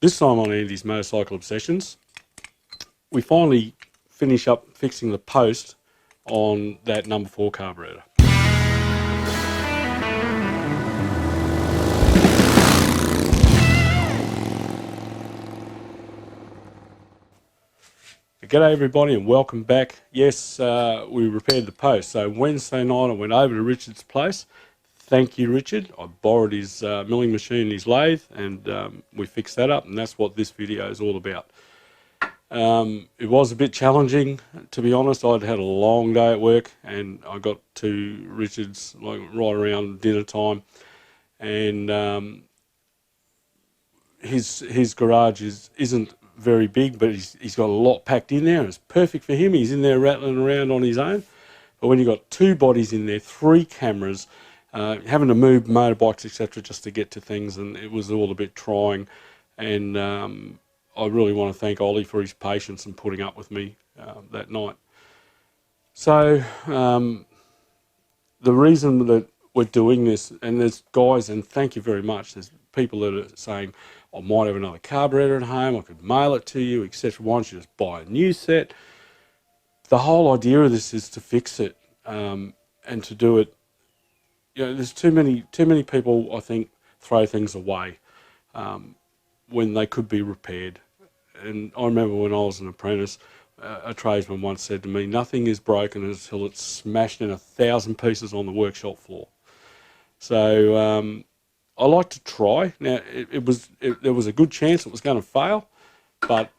This time on Andy's Motorcycle Obsessions, we finally finish up fixing the post on that number 4 carburetor. G'day everybody and welcome back. Yes, we repaired the post. So Wednesday night I went over to Richard's place. Thank you, Richard. I borrowed his milling machine, his lathe, and we fixed that up, and that's what this video is all about. It was a bit challenging, to be honest. I'd had a long day at work, and I got to Richard's like right around dinner time, and his garage isn't very big, but he's got a lot packed in there, and it's perfect for him. He's in there rattling around on his own. But when you've got 2 bodies in there, 3 cameras, having to move motorbikes, etc., just to get to things, and it was all a bit trying. And I really want to thank Ollie for his patience and putting up with me that night. So the reason that we're doing this, and there's guys, and thank you very much, there's people that are saying, I might have another carburetor at home, I could mail it to you, etc. Why don't you just buy a new set? The whole idea of this is to fix it and to do it. You know, there's too many people, I think, throw things away when they could be repaired. And I remember when I was an apprentice, a tradesman once said to me, nothing is broken until it's smashed in 1,000 pieces on the workshop floor. So I like to try. Now, there was a good chance it was going to fail, but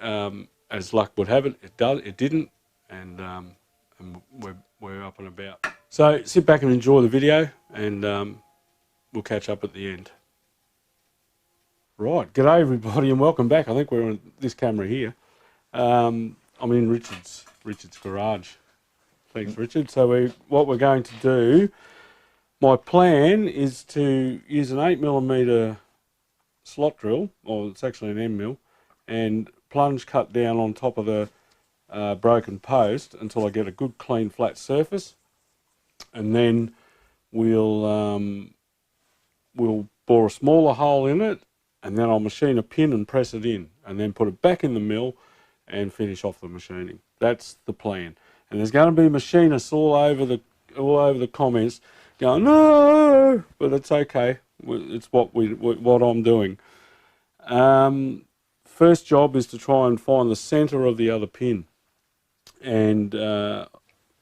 as luck would have it, it didn't, and we're up and about. So sit back and enjoy the video, and we'll catch up at the end. Right, g'day everybody and welcome back. I think we're on this camera here. I'm in Richard's garage. Thanks, Richard. So what we're going to do, my plan is to use an 8mm slot drill, or it's actually an M mill, and plunge cut down on top of the broken post until I get a good clean flat surface, and then we'll bore a smaller hole in it, and then I'll machine a pin and press it in, and then put it back in the mill and finish off the machining. That's the plan. And there's going to be machinists all over the comments going, no, but it's okay. It's what I'm doing. First job is to try and find the center of the other pin, and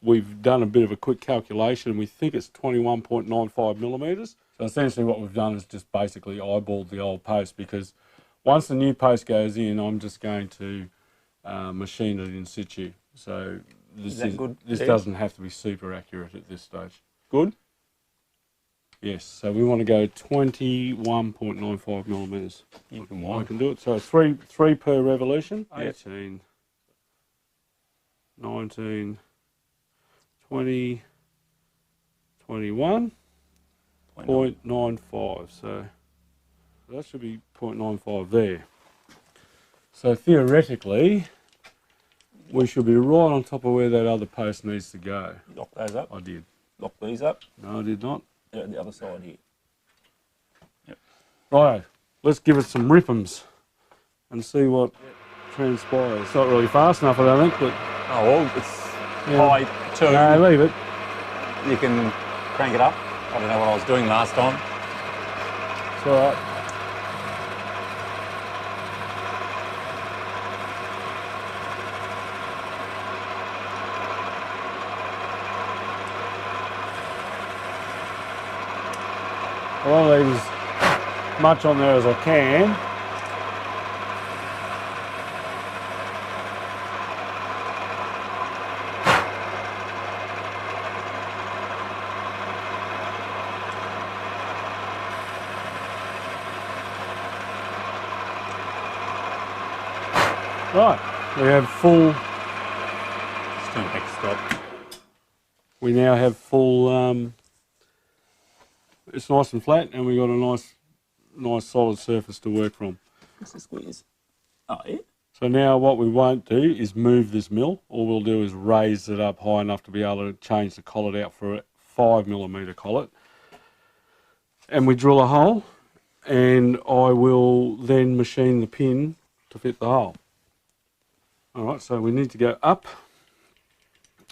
we've done a bit of a quick calculation. We think it's 21.95mm. So essentially what we've done is just basically eyeballed the old post, because once the new post goes in, I'm just going to machine it in situ. So this doesn't have to be super accurate at this stage. Good? Yes, so we want to go 21.95mm. You can I can do it. So three per revolution. 18, 19, 20, 21. 0.95, so that should be 0.95 there. So theoretically, we should be right on top of where that other post needs to go. Lock those up? I did. Lock these up? No, I did not. They're at the other side here. Yep. Right, let's give it some rip'ems and see what transpires. It's not really fast enough, I don't think, but... Oh, well, it's high too. No, leave it. You can crank it up. I don't know what I was doing last time. It's all right. I want to leave as much on there as I can. Right, we have full. Just turn back to stop. We now have full. It's nice and flat, and we got a nice solid surface to work from. This is squeeze. Oh yeah. So now what we won't do is move this mill. All we'll do is raise it up high enough to be able to change the collet out for a 5mm collet, and we drill a hole and I will then machine the pin to fit the hole. Alright, so we need to go up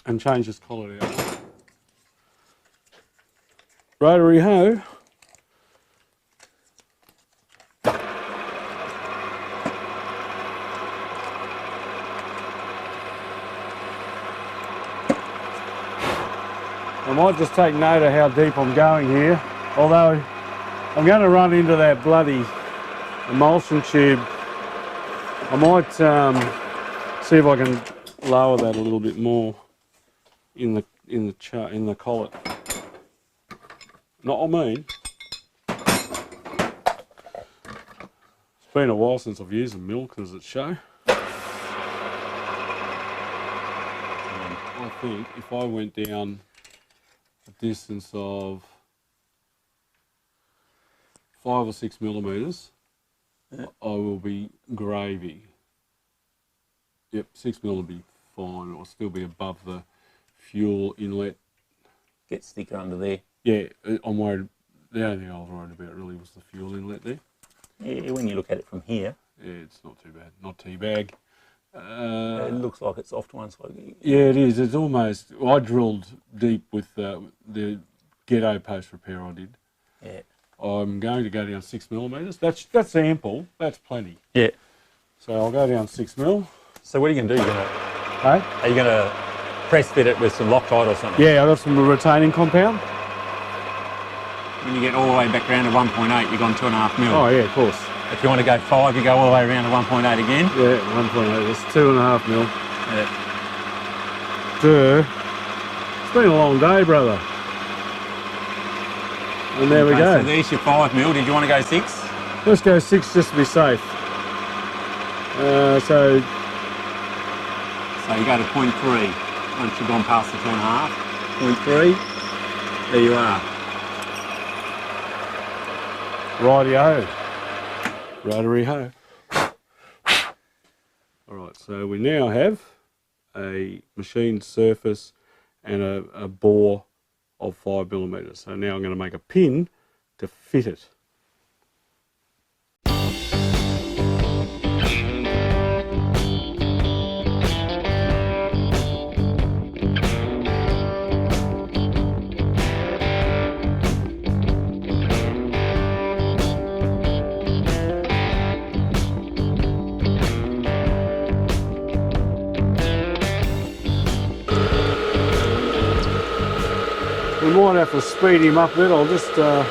and change this collar out. Rotary hoe. I might just take note of how deep I'm going here, although I'm going to run into that bloody emulsion tube. I might see if I can lower that a little bit more in the collet. Not what I mean. It's been a while since I've used a mill, does it show? I think if I went down a distance of 5 or 6 millimeters, I will be gravy. Yep, 6 mil will be fine. It'll still be above the fuel inlet. Get thicker under there. Yeah, I'm worried. The only thing I was worried about really was the fuel inlet there. Yeah, when you look at it from here, Yeah, it's not too bad. Not teabag. it looks like it's off to one side. Yeah, it is. It's almost. I drilled deep with the ghetto post repair I did. Yeah. I'm going to go down 6 millimeters. That's ample. That's plenty. Yeah. So I'll go down 6 mil. So what are you going to do? Hey? Are you going to press fit it with some Loctite or something? Yeah, I got some retaining compound. When you get all the way back around to 1.8, you've gone 2.5 mil. Oh yeah, of course. If you want to go 5, you go all the way around to 1.8 again. Yeah, 1.8. That's 2.5 mil. Yeah. Duh. It's been a long day, brother. And there we go. So there's your 5 mil. Did you want to go 6? Let's go 6 just to be safe. So you go to 0.3 once you've gone past the 2.5. 0.3. There you are. Rightio. Rotary hoe. Alright, so we now have a machined surface and a bore of 5 millimeters. So now I'm going to make a pin to fit it. We might have to speed him up a bit. I'll just, yeah.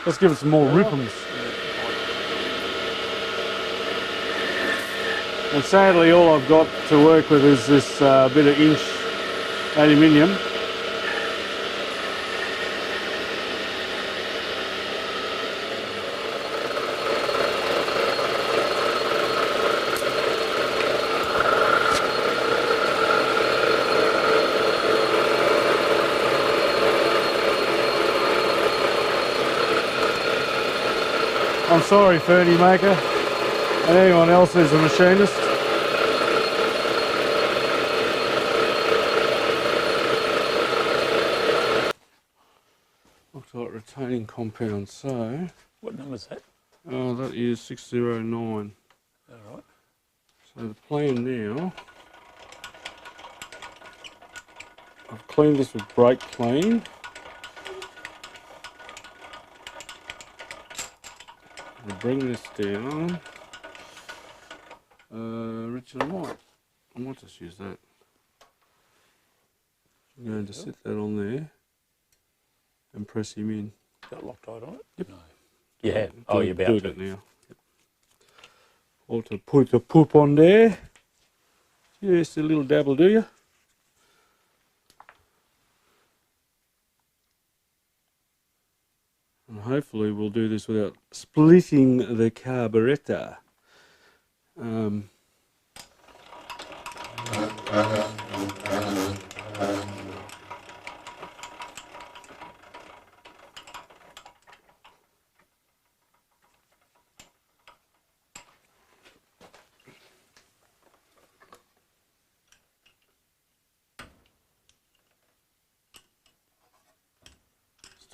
Let's give it some more ripples. And sadly, all I've got to work with is this bit of inch aluminium. I'm sorry, Fernie Maker, and anyone else who's a machinist. Loctite retaining compound, so... What number is that? Oh, that is 609. Alright. So the plan now... I've cleaned this with brake clean. Bring this down. Richard, I might just use that. I'm going to sit that on there and press him in. Got Loctite on it? Yep. No. You have? Oh, you're about to. Do it now. Yep. Or to put the poop on there. Just a little dabble, do you? And hopefully we'll do this without splitting the carburetor.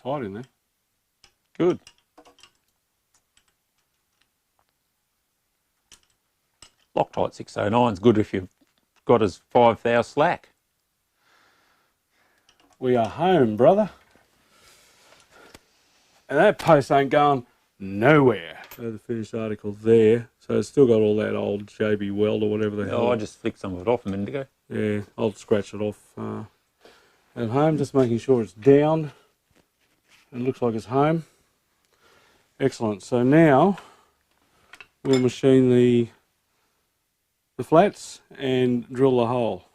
tight in there. Good. Loctite 609 is good if you've got as 5 thou slack. We are home, brother. And that post ain't going nowhere. So the finished article there. So it's still got all that old JB weld or whatever the hell. Oh, I just flicked some of it off a minute ago. Yeah, I'll scratch it off at home, just making sure it's down. It looks like it's home. Excellent. So now we'll machine the flats and drill the hole.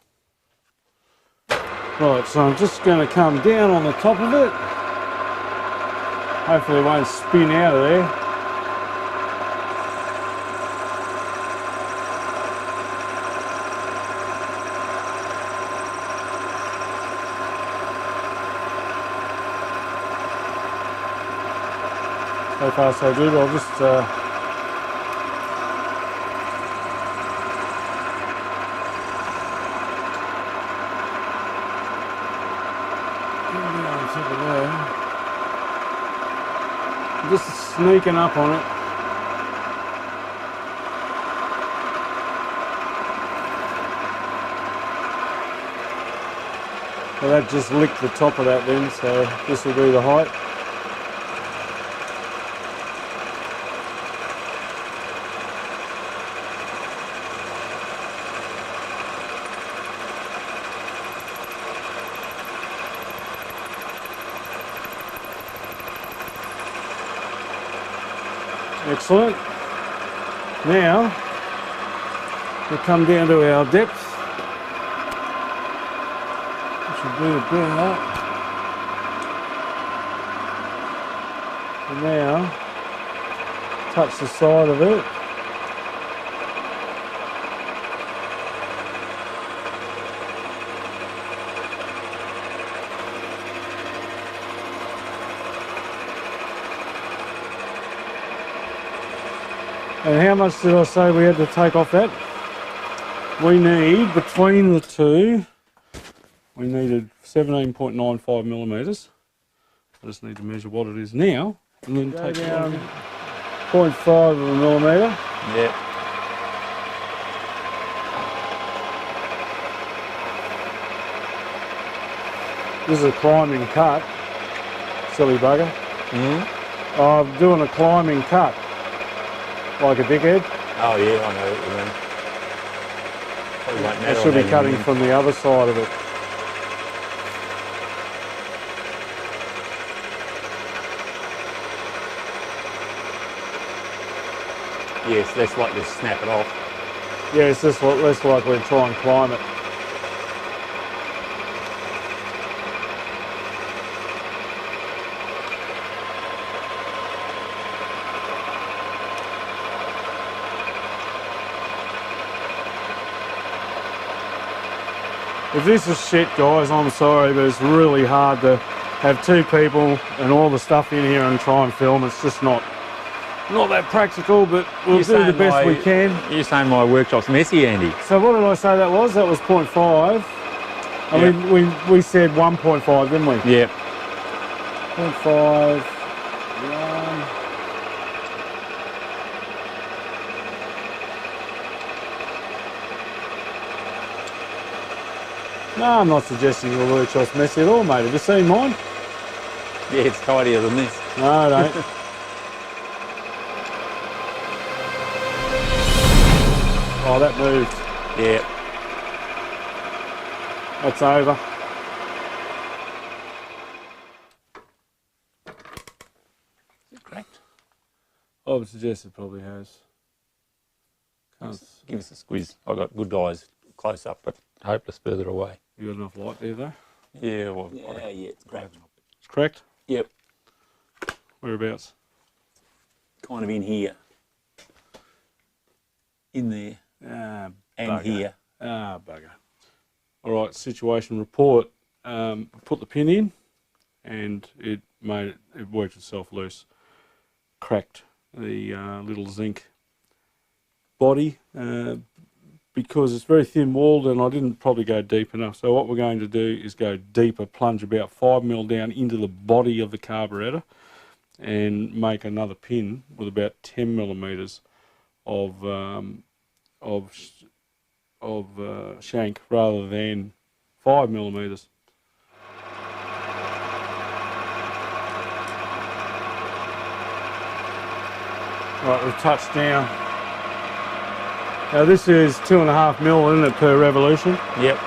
Right, so I'm just going to come down on the top of it. Hopefully it won't spin out of there. So far so good. I'll just just sneaking up on it. So that just licked the top of that then, so this will be the height. Excellent. Now we'll come down to our depth, which will be about. And now touch the side of it. And how much did I say we had to take off that? We need, between the two, we needed 17.95 millimetres. I just need to measure what it is now, and then take down 0.5 of a millimetre. Yeah. This is a climbing cut, silly bugger. Mm-hmm. I'm doing a climbing cut. Like a dickhead. Oh yeah, I know what you mean. Probably won't I matter should on be that cutting end. from the other side of it. Yes, that's like just snap it off. Yeah, it's just less likely to try and climb it. If this is shit, guys, I'm sorry, but it's really hard to have two people and all the stuff in here and try and film. It's just not that practical, but we'll do the best we can. You're saying my workshop's messy, Andy. So what did I say that was? That was 0.5. I mean, we said 1.5, didn't we? Yep. 0.5. No, I'm not suggesting your workshop's messy at all, mate. Have you seen mine? Yeah, it's tidier than this. No, I don't. Oh, that moved. Yeah. That's over. Is it cracked? I would suggest it probably has. Give us a squeeze. I've got good guys close up, but hopeless further away. You got enough light there, though? Yeah, well, yeah, it's cracked. It's cracked? Yep. Whereabouts? Kind of in here. In there. Ah, and bugger. Here. Ah, bugger. All right, situation report. Put the pin in, and it worked itself loose. Cracked the little zinc body. Bit because it's very thin walled and I didn't probably go deep enough. So what we're going to do is go deeper, plunge about 5mm down into the body of the carburetor and make another pin with about 10mm of shank rather than 5mm. Right, we've touched down. Now this is 2.5mm, isn't it, per revolution? Yep.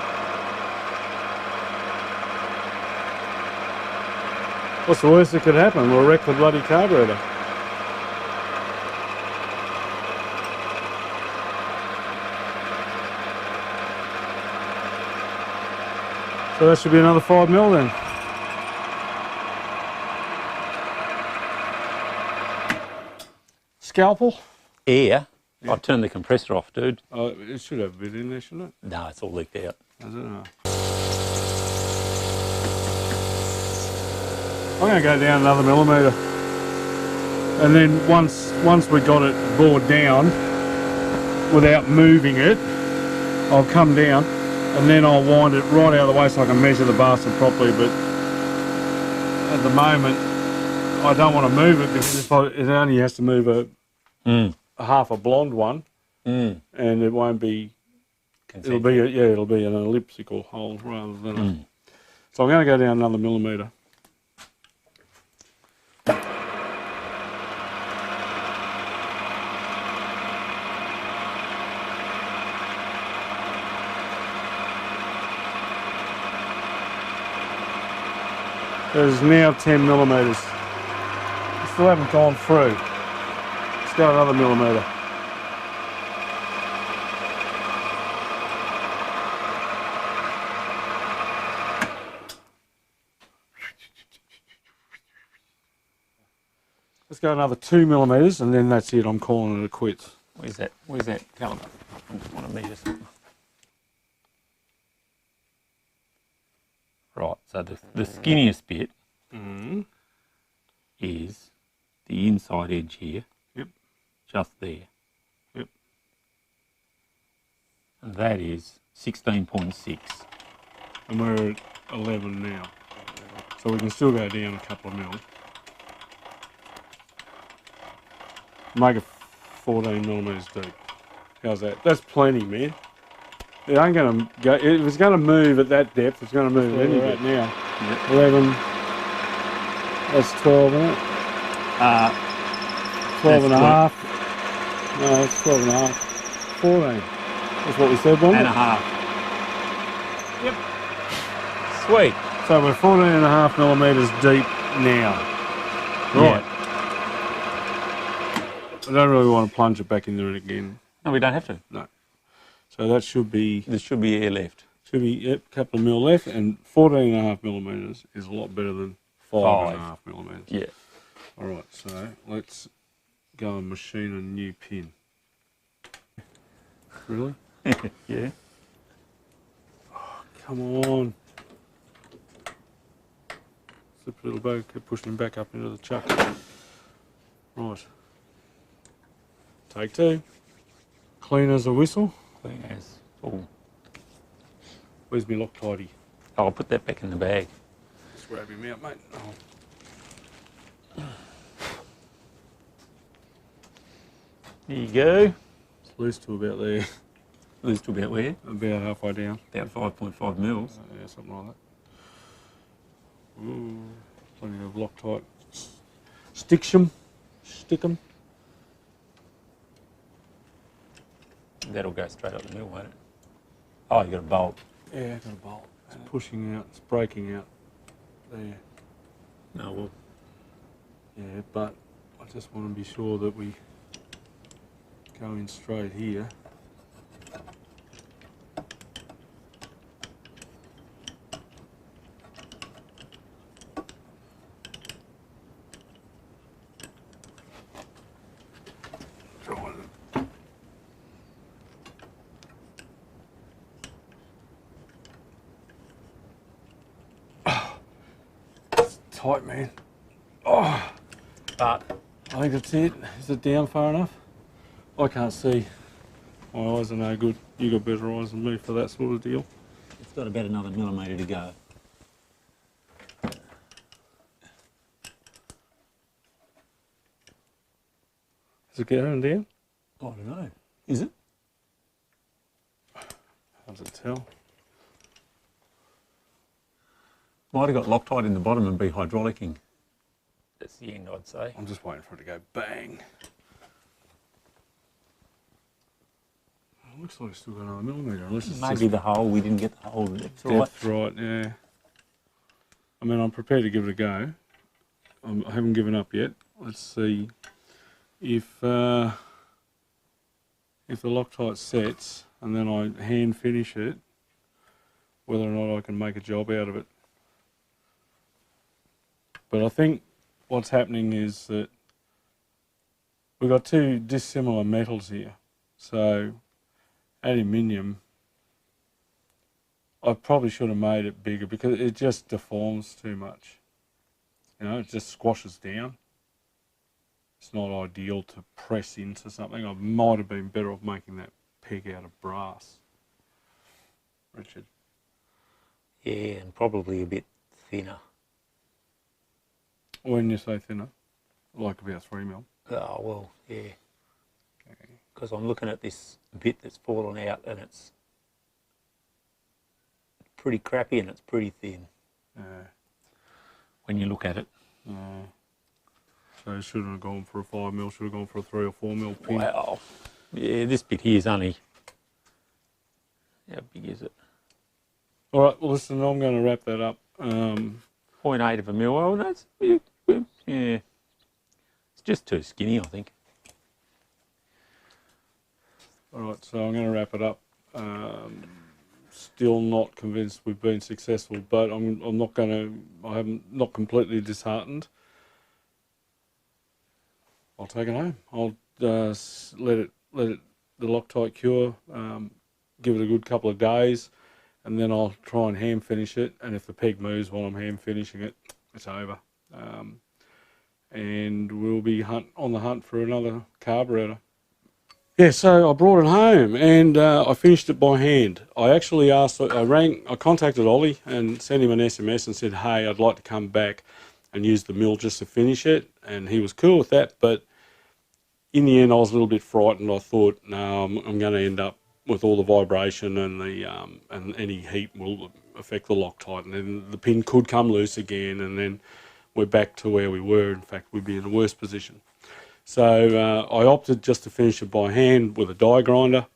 What's the worst that could happen? We'll wreck the bloody carburetor. So that should be another 5mm then. Scalpel? Air. I'll turn the compressor off, dude. Oh, it should have a bit in there, shouldn't it? No, it's all leaked out. Does it? Oh. I'm going to go down another millimetre. And then once we got it bored down, without moving it, I'll come down and then I'll wind it right out of the way so I can measure the bastard properly. But at the moment, I don't want to move it because it only has to move a half a blonde one, and it won't be. It'll be it'll be an elliptical hole rather than a. So I'm going to go down another millimetre. There's now 10mm. Still haven't gone through. Let's go another millimetre. Let's go another 2mm and then that's it. I'm calling it a quits. Where's that? Where's that calibre? I just want to measure something. Right, so the skinniest bit is the inside edge here. Yep. Just there. Yep. And that is 16.6. And we're at 11 now. So we can still go down a couple of mil. Make it 14mm deep. How's that? That's plenty, man. It ain't going to go, if it's going to move at that depth, it's going to move at any bit now. Yep. 11, that's 12, isn't it? 12 and a half. No, that's 12 and a half. 14. That's what we said, wasn't it? And a half. Yep. Sweet. So we're 14.5mm deep now. Right. Yeah. I don't really want to plunge it back in there again. No, we don't have to. No. So that should be... There should be air left. Should be a couple of mil left, and 14.5mm is a lot better than 5.5mm. Yeah. All right, so let's go and machine a new pin. Really? Yeah. Oh, come on. Slip a little back, keep pushing him back up into the chuck. Right. Take two. Clean as a whistle. Clean as. Oh. Where's my Loctite? I'll put that back in the bag. Just grab him out, mate. Oh. There you go. It's loose to about there. Loose to about where? About halfway down. About 5.5 mils. Yeah, something like that. Ooh, plenty of Loctite. Stick 'em. That'll go straight up the middle, won't it? Oh, you got a bolt. Yeah, got a bolt. It's pushing out, it's breaking out there. No, well. Yeah, but I just want to be sure that we go in straight here. Tight, man. Oh, But I think that's it. Is it down far enough? I can't see. My eyes are no good. You got better eyes than me for that sort of deal. It's got about another millimetre to go. Is it going down? I don't know. Is it? How does it tell? Might have got Loctite in the bottom and be hydraulicking. That's the end, I'd say. I'm just waiting for it to go bang. It looks like it's still got another millimetre, unless it's Maybe the hole, we didn't get the hole. It's all right. depth right, yeah. I mean, I'm prepared to give it a go. I haven't given up yet. Let's see if the Loctite sets and then I hand finish it, whether or not I can make a job out of it. But I think what's happening is that we've got two dissimilar metals here. So aluminium, I probably should have made it bigger because it just deforms too much. You know, it just squashes down. It's not ideal to press into something. I might have been better off making that peg out of brass. Richard. Yeah, and probably a bit thinner. When you say thinner, like about 3mm. Oh, well, yeah. Okay. Because I'm looking at this bit that's fallen out and it's pretty crappy and it's pretty thin when you look at it. So shouldn't have gone for a 5mm, should have gone for a 3 or 4mm pin. Wow. Yeah, this bit here is only, how big is it? All right, well listen, I'm going to wrap that up. 0.8 of a mil. Oh, that's, yeah. It's just too skinny, I think. All right, so I'm going to wrap it up. Still not convinced we've been successful, but I'm not going to. I'm not completely disheartened. I'll take it home. I'll let the Loctite cure. Give it a good couple of days, and then I'll try and hand finish it. And if the peg moves while I'm hand finishing it, it's over. And we'll be on the hunt for another carburetor. Yeah, so I brought it home and I finished it by hand. I actually I contacted Ollie and sent him an SMS and said, hey, I'd like to come back and use the mill just to finish it. And he was cool with that, but in the end I was a little bit frightened. I thought, no, I'm going to end up with all the vibration and and any heat will affect the Loctite, and then the pin could come loose again, and then we're back to where we were. In fact, we'd be in a worse position. So I opted just to finish it by hand with a die grinder.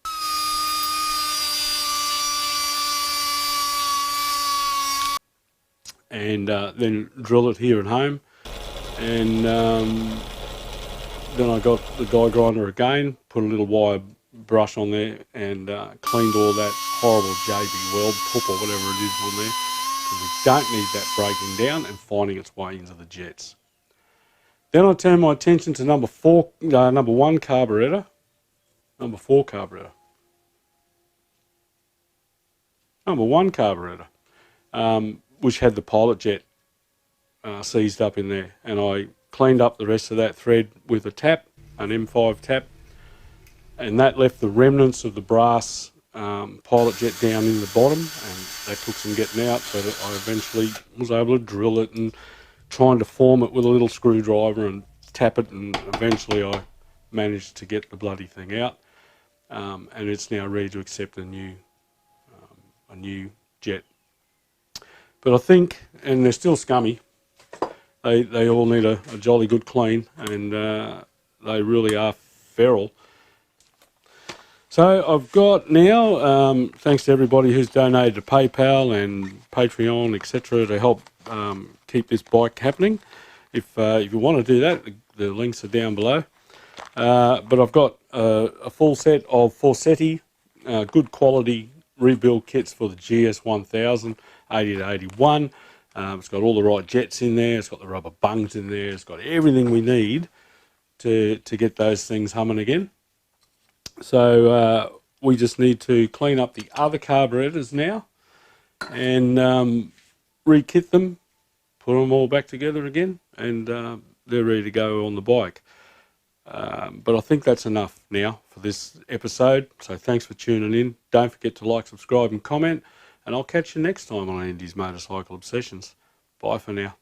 And then drill it here at home. And then I got the die grinder again, put a little wire brush on there and cleaned all that horrible JB Weld poop or whatever it is on there. Because we don't need that breaking down and finding its way into the jets. Then I turned my attention to number 1 carburetor, number 4 carburetor, number 1 carburetor, which had the pilot jet seized up in there, and I cleaned up the rest of that thread with a tap, an M5 tap, and that left the remnants of the brass pilot jet down in the bottom, and that took some getting out, but I eventually was able to drill it and trying to form it with a little screwdriver and tap it, and eventually I managed to get the bloody thing out, and it's now ready to accept a new jet. But I think, and they're still scummy, they all need a jolly good clean, and they really are feral. So I've got now, thanks to everybody who's donated to PayPal and Patreon, etc., to help keep this bike happening. If you want to do that, the links are down below. But I've got a full set of Forsetti, good quality rebuild kits for the GS1000, 80 to 81. It's got all the right jets in there. It's got the rubber bungs in there. It's got everything we need to get those things humming again. So we just need to clean up the other carburetors now and re-kit them, put them all back together again, and they're ready to go on the bike. But I think that's enough now for this episode. So thanks for tuning in. Don't forget to like, subscribe and comment. And I'll catch you next time on Andy's Motorcycle Obsessions. Bye for now.